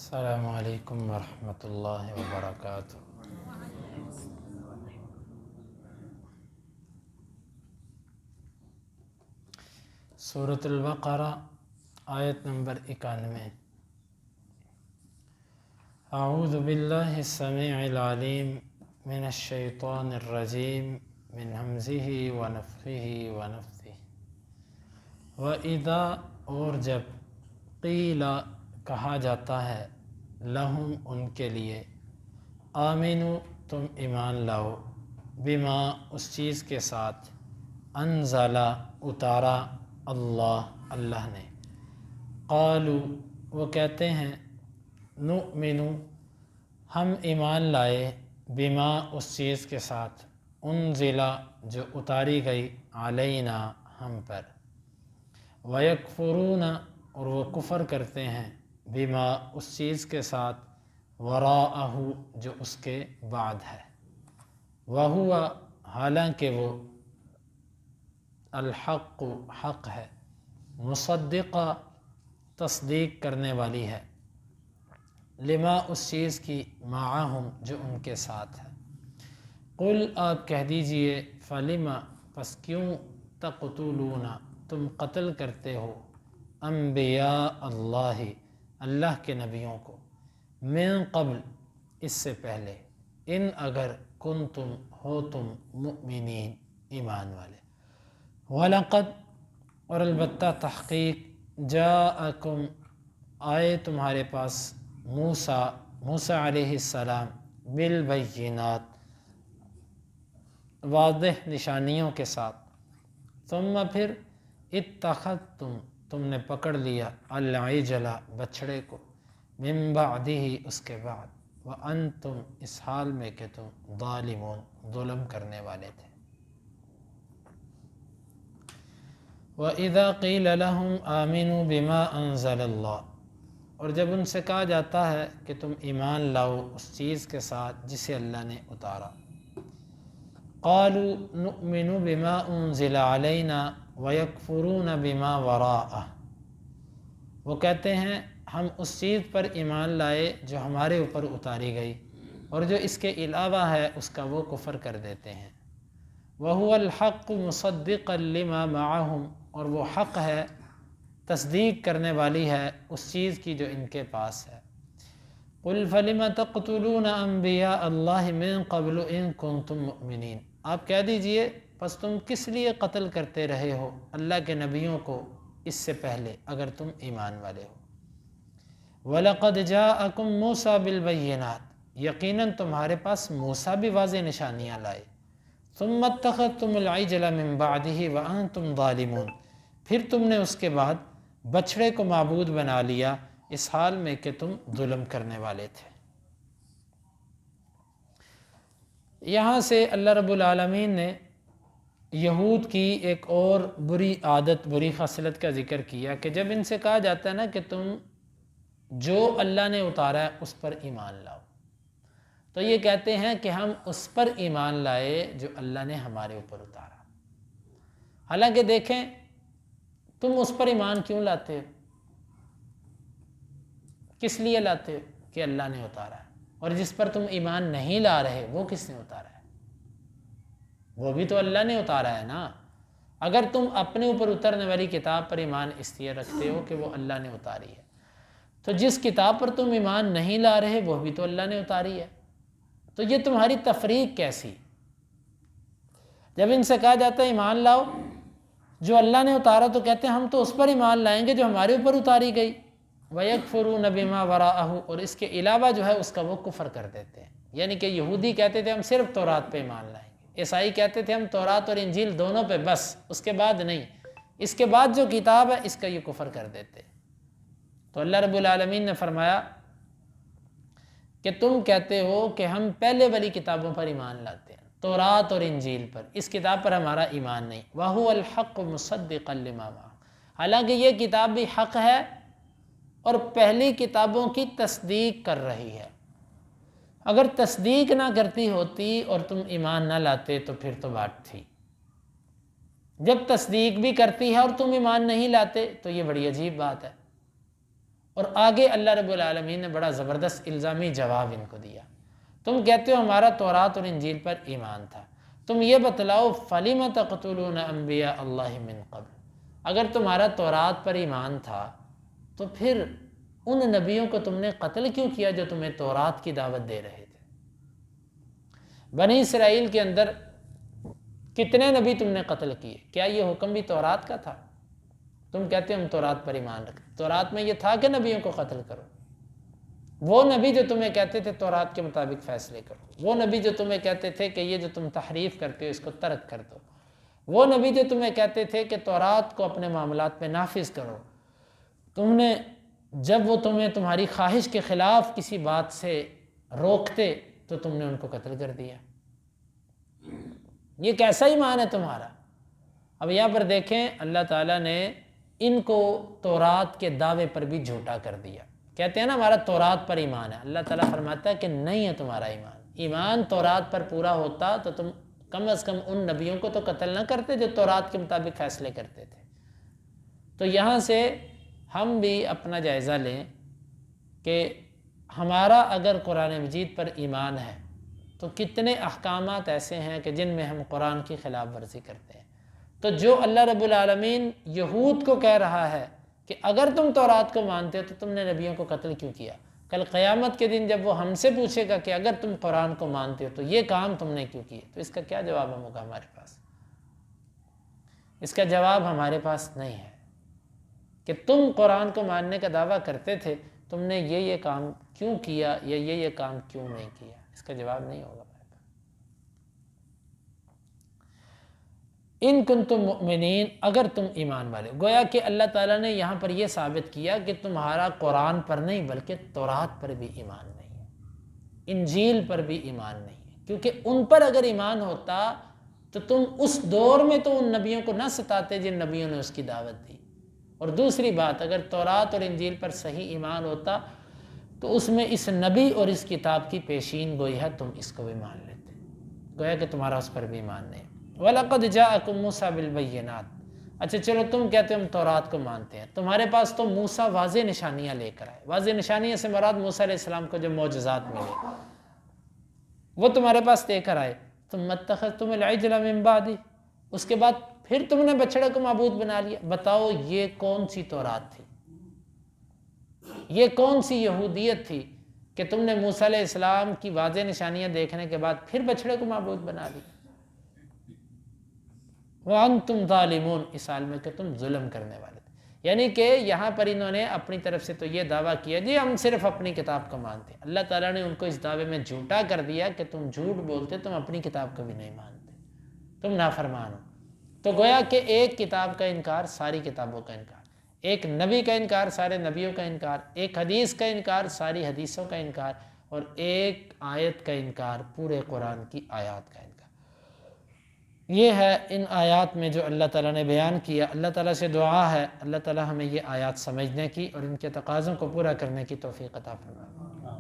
السلام علیکم ورحمۃ اللہ وبرکاتہ۔ سورۃ البقرہ آیت نمبر 91۔ اعوذ باللہ السمیع العلیم من الشیطان الرجیم من ہمزہ ونفخہ ونفثہ۔ وَإِذَا اور جب قیل کہا جاتا ہے لہم ان کے لیے آمنو تم ایمان لاؤ بما اس چیز کے ساتھ انزلا اتارا اللہ نے، قالو وہ کہتے ہیں نؤمنو ہم ایمان لائے بما اس چیز کے ساتھ انزلا جو اتاری گئی علینا ہم پر، ویکفرون اور وہ کفر کرتے ہیں بما اس چیز کے ساتھ وراءہ جو اس کے بعد ہے، وہوا حالانکہ وہ الحق حق ہے، مصدقہ تصدیق کرنے والی ہے، لما اس چیز کی معہم جو ان کے ساتھ ہے۔ قل آپ کہہ دیجئے فلما پس کیوں تقتلون تم قتل کرتے ہو انبیاء اللہ کے نبیوں کو، من قبل اس سے پہلے، ان اگر کنتم ہو تم مؤمنین ایمان والے، وَلَقَدْ اور البتہ تحقیق جاءکم آئے تمہارے پاس موسیٰ علیہ السلام بالبینات واضح نشانیوں کے ساتھ، ثم پھر اتخذتم تم نے پکڑ لیا العجل بچھڑے کو، من بعدہ اس کے بعد، وانتم اس حال میں کہ تم ظالمون ظلم کرنے والے تھے۔ وَإِذَا قِيلَ لَهُمْ آمِنُوا بِمَا أَنزَلَ اللَّهُ اور جب ان سے کہا جاتا ہے کہ تم ایمان لاؤ اس چیز کے ساتھ جسے اللہ نے اتارا، قَالُوا نُؤْمِنُ بِمَا أُنزِلَ عَلَيْنَا وَيَكْفُرُونَ بِمَا وَرَاءَهُ وہ کہتے ہیں ہم اس چیز پر ایمان لائے جو ہمارے اوپر اتاری گئی، اور جو اس کے علاوہ ہے اس کا وہ کفر کر دیتے ہیں۔ وَهُوَ الْحَقُّ مُصَدِّقًا لِمَا مَعَهُمْ اور وہ حق ہے تصدیق کرنے والی ہے اس چیز کی جو ان کے پاس ہے۔ قُلْ فَلِمَ تَقْتُلُونَ أَنْبِيَاءَ اللَّهِ مِن قَبْلُ إِن كُنتُم مُؤْمِنِينَ آپ کہہ دیجئے پس تم کس لیے قتل کرتے رہے ہو اللہ کے نبیوں کو اس سے پہلے اگر تم ایمان والے ہو۔ وَلَقَدْ جَاءَكُم مُوسَىٰ بِالْبَيِّنَاتِ یقیناً تمہارے پاس موسیٰ بھی واضح نشانیاں لائے، ثُمَّ اتَّخَذْتُمُ الْعِجْلَ مِن بَعْدِهِ وَأَنْتُمْ ظَالِمُونَ پھر تم نے اس کے بعد بچھڑے کو معبود بنا لیا اس حال میں کہ تم ظلم کرنے والے تھے۔ یہاں سے اللہ رب العالمین نے یہود کی ایک اور بری عادت بری خصلت کا ذکر کیا کہ جب ان سے کہا جاتا ہے نا کہ تم جو اللہ نے اتارا ہے اس پر ایمان لاؤ، تو یہ کہتے ہیں کہ ہم اس پر ایمان لائے جو اللہ نے ہمارے اوپر اتارا۔ حالانکہ دیکھیں تم اس پر ایمان کیوں لاتے ہو، کس لیے لاتے ہو کہ اللہ نے اتارا ہے، اور جس پر تم ایمان نہیں لا رہے وہ کس نے اتارا ہے؟ وہ بھی تو اللہ نے اتارا ہے نا۔ اگر تم اپنے اوپر اترنے والی کتاب پر ایمان اس لیے رکھتے ہو کہ وہ اللہ نے اتاری ہے، تو جس کتاب پر تم ایمان نہیں لا رہے وہ بھی تو اللہ نے اتاری ہے، تو یہ تمہاری تفریق کیسی؟ جب ان سے کہا جاتا ہے ایمان لاؤ جو اللہ نے اتارا تو کہتے ہیں ہم تو اس پر ایمان لائیں گے جو ہمارے اوپر اتاری گئی، وَيَكْفُرُونَ بِمَا وَرَاءَهُ اور اس کے علاوہ جو ہے اس کا وہ کفر کر دیتے ہیں۔ یعنی کہ یہودی کہتے تھے ہم صرف تورات پہ ایمان لائیں گے، عیسائی کہتے تھے ہم تورات اور انجیل دونوں پہ بس، اس کے بعد نہیں، اس کے بعد جو کتاب ہے اس کا یہ کفر کر دیتے۔ تو اللہ رب العالمین نے فرمایا کہ تم کہتے ہو کہ ہم پہلے والی کتابوں پر ایمان لاتے ہیں، تورات اور انجیل پر، اس کتاب پر ہمارا ایمان نہیں۔ وَهُوَ الْحَقُّ مُصَدِّقًا لِمَا مَعَهُ حالانکہ یہ کتاب بھی حق ہے اور پہلی کتابوں کی تصدیق کر رہی ہے۔ اگر تصدیق نہ کرتی ہوتی اور تم ایمان نہ لاتے تو پھر تو بات تھی۔ جب تصدیق بھی کرتی ہے اور تم ایمان نہیں لاتے تو یہ بڑی عجیب بات ہے۔ اور آگے اللہ رب العالمین نے بڑا زبردست الزامی جواب ان کو دیا. تم کہتے ہو ہمارا تورات اور انجیل پر ایمان تھا، تم یہ بتلاؤ فَلِمَ تَقْتُلُونَ أَنْبِيَاءَ اللَّهِ مِنْ قَبْلِ، اگر تمہارا تورات پر ایمان تھا تو پھر ان نبیوں کو تم نے قتل کیوں کیا جو تمہیں تورات کی دعوت دے رہے تھے؟ بنی اسرائیل کے اندر کتنے نبی تم نے قتل کیے؟ کیا یہ حکم بھی تورات کا تھا؟ تم کہتے ہم تورات پر ایمان رکھتے، تورات میں یہ تھا کہ نبیوں کو قتل کرو. وہ نبی جو تمہیں کہتے تھے تورات کے مطابق فیصلے کرو، وہ نبی جو تمہیں کہتے تھے کہ یہ جو تم تحریف کرتے ہو اس کو ترک کر دو، وہ نبی جو تمہیں کہتے تھے کہ تورات کو اپنے معاملات میں نافذ کرو، تم نے جب وہ تمہیں تمہاری خواہش کے خلاف کسی بات سے روکتے تو تم نے ان کو قتل کر دیا. یہ کیسا ایمان ہے تمہارا؟ اب یہاں پر دیکھیں اللہ تعالیٰ نے ان کو تورات کے دعوے پر بھی جھوٹا کر دیا. کہتے ہیں نا ہمارا تورات پر ایمان ہے، اللہ تعالیٰ فرماتا ہے کہ نہیں ہے تمہارا ایمان. ایمان تورات پر پورا ہوتا تو تم کم از کم ان نبیوں کو تو قتل نہ کرتے جو تورات کے مطابق فیصلے کرتے تھے. تو یہاں سے ہم بھی اپنا جائزہ لیں کہ ہمارا اگر قرآن مجید پر ایمان ہے تو کتنے احکامات ایسے ہیں کہ جن میں ہم قرآن کی خلاف ورزی کرتے ہیں. تو جو اللہ رب العالمین یہود کو کہہ رہا ہے کہ اگر تم تورات کو مانتے ہو تو تم نے نبیوں کو قتل کیوں کیا، کل قیامت کے دن جب وہ ہم سے پوچھے گا کہ اگر تم قرآن کو مانتے ہو تو یہ کام تم نے کیوں کیے، تو اس کا کیا جواب ہوگا ہمارے پاس؟ اس کا جواب ہمارے پاس نہیں ہے کہ تم قرآن کو ماننے کا دعویٰ کرتے تھے، تم نے یہ کام کیوں کیا یا یہ کام کیوں نہیں کیا. اس کا جواب نہیں ہوگا. ان کنتم مؤمنین، اگر تم ایمان والے. گویا کہ اللہ تعالیٰ نے یہاں پر یہ ثابت کیا کہ تمہارا قرآن پر نہیں بلکہ تورات پر بھی ایمان نہیں ہے، انجیل پر بھی ایمان نہیں ہے، کیونکہ ان پر اگر ایمان ہوتا تو تم اس دور میں تو ان نبیوں کو نہ ستاتے جن نبیوں نے اس کی دعوت دی. اور دوسری بات، اگر تورات اور انجیل پر صحیح ایمان ہوتا تو اس میں اس نبی اور اس کتاب کی پیشین گوئی ہے، تم اس کو بھی مان لیتے. گویا کہ تمہارا اس پر بھی ایمان نہیں. وَلَقَدْ جَاءَكُم مُوسَىٰ بِالْبَيِّنَاتِ. اچھا چلو تم کہتے ہم تورات کو مانتے ہیں، تمہارے پاس تو موسیٰ واضح نشانیاں لے کر آئے. واضح نشانیاں سے مراد موسیٰ علیہ السلام کو جو معجزات ملے وہ تمہارے پاس لے کر آئے. ثُمَّ اتَّخَذْتُمُ الْعِجْلَ مِن بَعْدِهِ، اس کے بعد پھر تم نے بچڑے کو معبود بنا لیا. بتاؤ یہ کون سی تورات تھی، یہ کون سی یہودیت تھی کہ تم نے موسیٰ علیہ السلام کی واضح نشانیاں دیکھنے کے بعد پھر بچڑے کو معبود بنا لیا. وَأَنْتُمْ ظَالِمُونَ، اس حال میں کہ تم ظلم کرنے والے تھے. یعنی کہ یہاں پر انہوں نے اپنی طرف سے تو یہ دعویٰ کیا جی ہم صرف اپنی کتاب کو مانتے ہیں. اللہ تعالیٰ نے ان کو اس دعوے میں جھوٹا کر دیا کہ تم جھوٹ بولتے، تم اپنی کتاب کو بھی نہیں مانتے، تم نافرمان ہو. تو گویا کہ ایک کتاب کا انکار ساری کتابوں کا انکار، ایک نبی کا انکار سارے نبیوں کا انکار، ایک حدیث کا انکار ساری حدیثوں کا انکار، اور ایک آیت کا انکار پورے قرآن کی آیات کا انکار. یہ ہے ان آیات میں جو اللہ تعالیٰ نے بیان کیا. اللہ تعالیٰ سے دعا ہے اللہ تعالیٰ ہمیں یہ آیات سمجھنے کی اور ان کے تقاضوں کو پورا کرنے کی توفیق عطا فرمائے.